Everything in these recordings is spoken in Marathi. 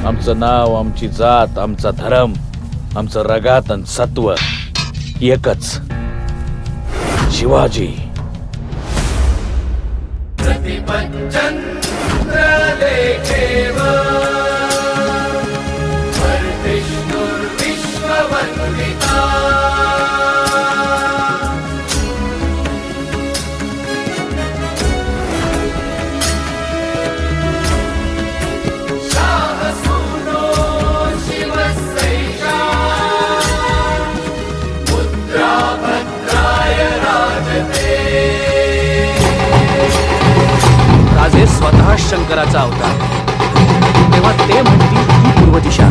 आमचं नाव, आमची जात, आमचा धर्म, आमचं रगात आणि सत्व एकच, शिवाजी. राजे स्वतः शंकराचा अवतार, तेव्हा ते म्हणतील ही पूर्व दिशा.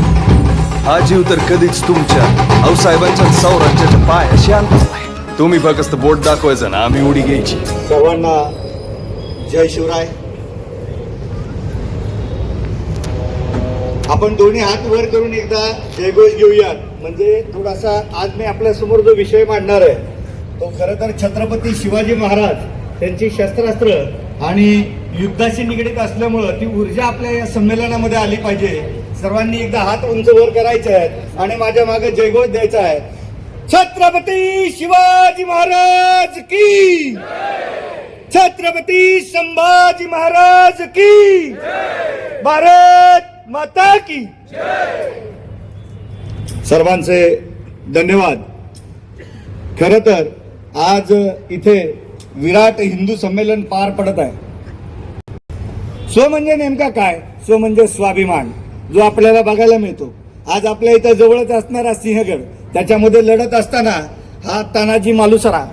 हा जीव तर कधीच तुमच्या आऊसाहेबांच्या सौराज्याच्या पायाशी आणतच नाही. तुम्ही फक्त बोट दाखवायचं ना, आम्ही उडी घ्यायची. सर्वांना जय शिवराय. आपण दोन्ही हात वर करून एकदा जयघोष घेऊयात. म्हणजे थोडासा आज मी आपल्या समोर जो विषय मांडणार आहे तो खरं तर छत्रपती शिवाजी महाराज त्यांची शस्त्रास्त्र आणि युद्धाशी निगडीत असल्यामुळं ती ऊर्जा आपल्या या संमेलनामध्ये आली पाहिजे. सर्वांनी एकदा हात उंच वर करायचे आहेत आणि माझ्या मागे जयघोष द्यायचा आहे. छत्रपती शिवाजी महाराज की, छत्रपती संभाजी महाराज की, भारत माता की. सर्वांचे धन्यवाद. खर तर आज इथे विराट हिंदू संमेलन पार पडत आहे. स्व म्हणजे नेमका काय? स्व म्हणजे स्वाभिमान, जो आपल्याला बघायला मिळतो. आज आपल्या इथं जवळच असणारा सिंहगड, त्याच्यामध्ये लढत असताना हा तानाजी मालुसरा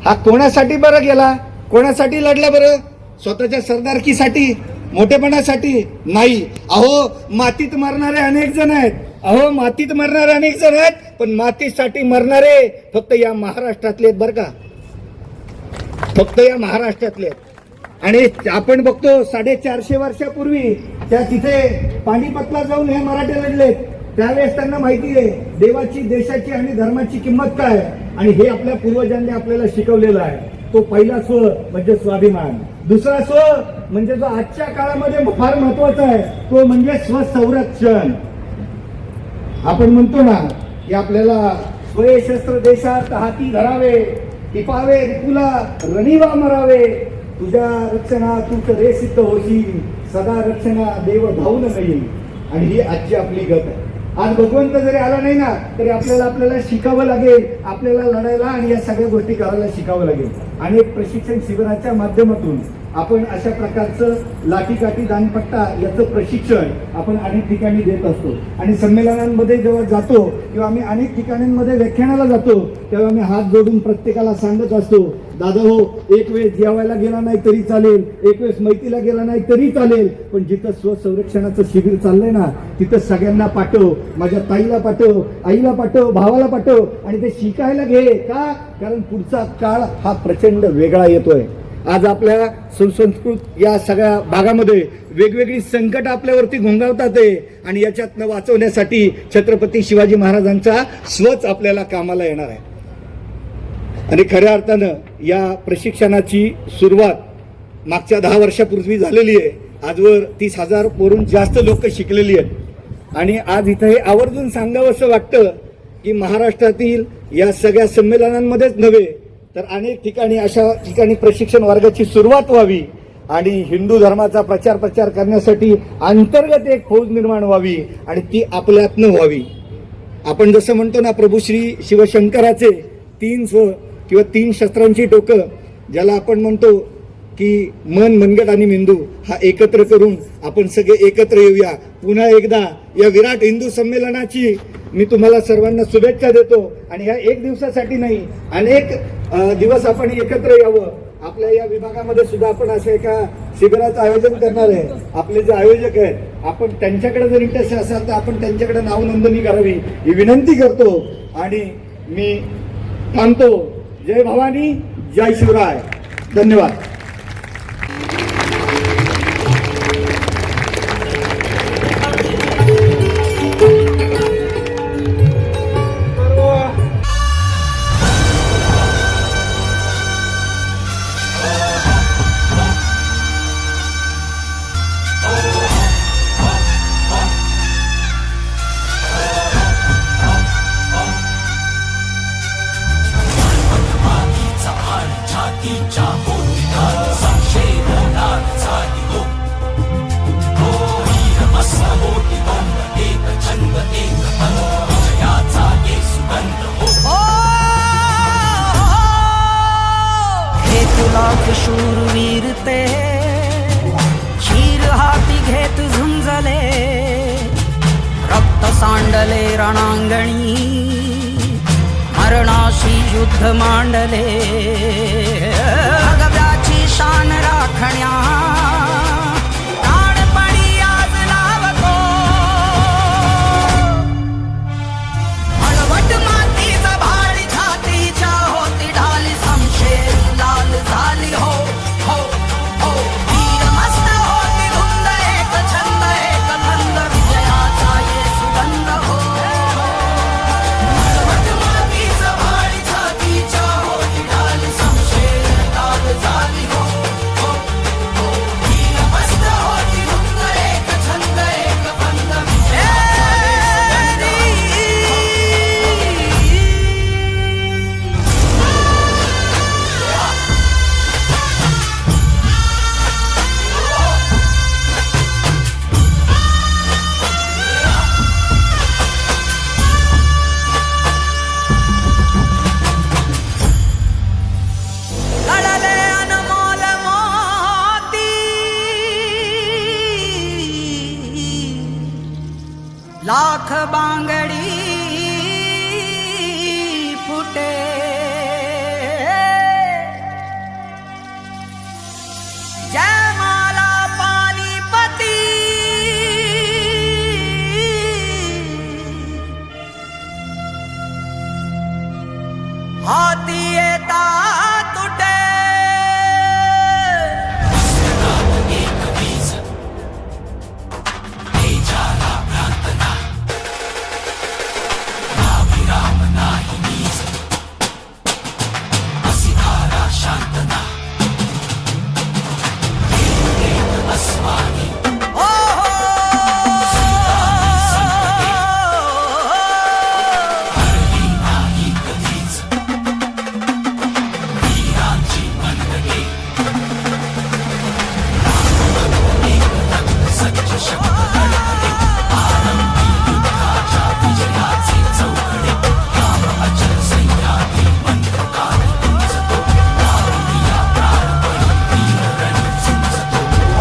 हा कोणासाठी बरं गेला, कोणासाठी लढला बरं? स्वतःच्या सरदारकीसाठी, मोठेपणासाठी नाही. अहो मातीत मरणारे अनेक जण आहेत, अहो मातीत मरणारे अनेक जण आहेत, पण मातीसाठी मरणारे फक्त या महाराष्ट्रातले आहेत बरं का, फक्त या महाराष्ट्रातले आहेत. आणि आपण बघतो 450 वर्षापूर्वी त्या तिथे पानिपतला जाऊन हे मराठे लढलेत. त्यावेळेस त्यांना माहिती आहे देवाची, देशाची आणि धर्माची किंमत काय, आणि हे आपल्या पूर्वजांनी आपल्याला शिकवलेलं आहे. तो पहिला स्व म्हणजे स्वाभिमान. दुसरा स्व म्हणजे जो आजच्या काळामध्ये फार महत्वाचा आहे तो म्हणजे स्वसंरक्षण. आपण म्हणतो ना की आपल्याला स्वये शस्त्र देशात हाती धरावे, टिपावे रिपुला रणिवा मरावे, तुझ्या रक्षणा तूच रे सिद्ध होशील, सदा रक्षणा देव धावून येईल. आणि ही आजची आपली गत आहे. आज भगवंत जरी आला नाही ना तरी आपल्याला शिकावं लागेल, आपल्याला लढायला आणि या सगळ्या गोष्टी करायला शिकावं लागेल. अनेक प्रशिक्षण शिबिराच्या माध्यमातून आपण अशा प्रकारचं लाठीकाठी दानपट्टा याचं प्रशिक्षण आपण अनेक ठिकाणी देत असतो. आणि संमेलनांमध्ये जेव्हा जातो किंवा आम्ही अनेक ठिकाणांमध्ये व्याख्यानाला जातो तेव्हा आम्ही हात जोडून प्रत्येकाला सांगत असतो, दादा हो, एक वेळेस जेवायला गेला नाही तरी चालेल, एक वेळेस मैतीला गेला नाही तरी चालेल, पण जिथं स्वसंरक्षणाचं शिबिर चाललंय ना तिथं सगळ्यांना पाठव, माझ्या ताईला पाठव, आईला पाठव, भावाला पाठव आणि ते शिकायला घे. का? कारण पुढचा काळ हा प्रचंड वेगळा येतोय. आज आपल्या सुसंस्कृत या सगळ्या भागामध्ये वेगवेगळी संकट आपल्यावरती घोंगावतात आहे आणि याच्यातनं वाचवण्यासाठी छत्रपती शिवाजी महाराजांचा स्वच आपल्याला कामाला येणार आहे. आणि खऱ्या अर्थानं या प्रशिक्षणाची सुरुवात मागच्या 10 वर्षापूर्वी झालेली आहे. आजवर 30,000 वरून जास्त लोक शिकलेली आहेत. आणि आज इथं हे आवर्जून सांगावं असं वाटतं की महाराष्ट्रातील या सगळ्या संमेलनांमध्येच नव्हे तर अनेक ठिकाणी अशा ठिकाणी प्रशिक्षण वर्गाची सुरुवात व्हावी आणि हिंदू धर्माचा प्रचार करण्यासाठी अंतर्गत एक फौज निर्माण व्हावी आणि ती आपल्यातनं व्हावी. आपण जसं म्हणतो ना, प्रभू श्री शिवशंकराचे 3 स्व किंवा 3 शस्त्रांची टोकं, ज्याला आपण म्हणतो की मन, मनगट आणि मेंदू, हा एकत्र करून आपण सगळे एकत्र येऊया. पुन्हा एकदा या विराट हिंदू संमेलनाची मी तुम्हाला सर्वांना शुभेच्छा देतो. आणि ह्या एक दिवसासाठी नाही, अनेक दिवस आपण एकत्र यावं. आपल्या या विभागामध्ये सुद्धा आपण असं एका शिबिराचं आयोजन करणार आहे. आपले जे आयोजक आहेत आपण त्यांच्याकडे जर इंटरेस्ट असाल तर आपण त्यांच्याकडे नाव नोंदणी करावी ही विनंती करतो. आणि मी थांबतो. जय भवानी, जय शिवराय. धन्यवाद. सांडले रणांगणी मरणाशी युद्ध मांडले भगव्याची शान राखण्या प्राणपणी आज लावतो हळवट मातीचा भाडी छातीच्या होती ढाली समशेर लाल झाली हो हो हो वीर मस्त होती धुंद एक छंद एक बंद विजयाचा ये सुगंध हो हळवट मातीचा भाडी छातीच्या होती ढाली समशेर लाल झाली हो हो हो वीर मस्त होती धुंद एक छंद एक बंद विजयाचा ये लढले अनमोल मोती लाख बांगडी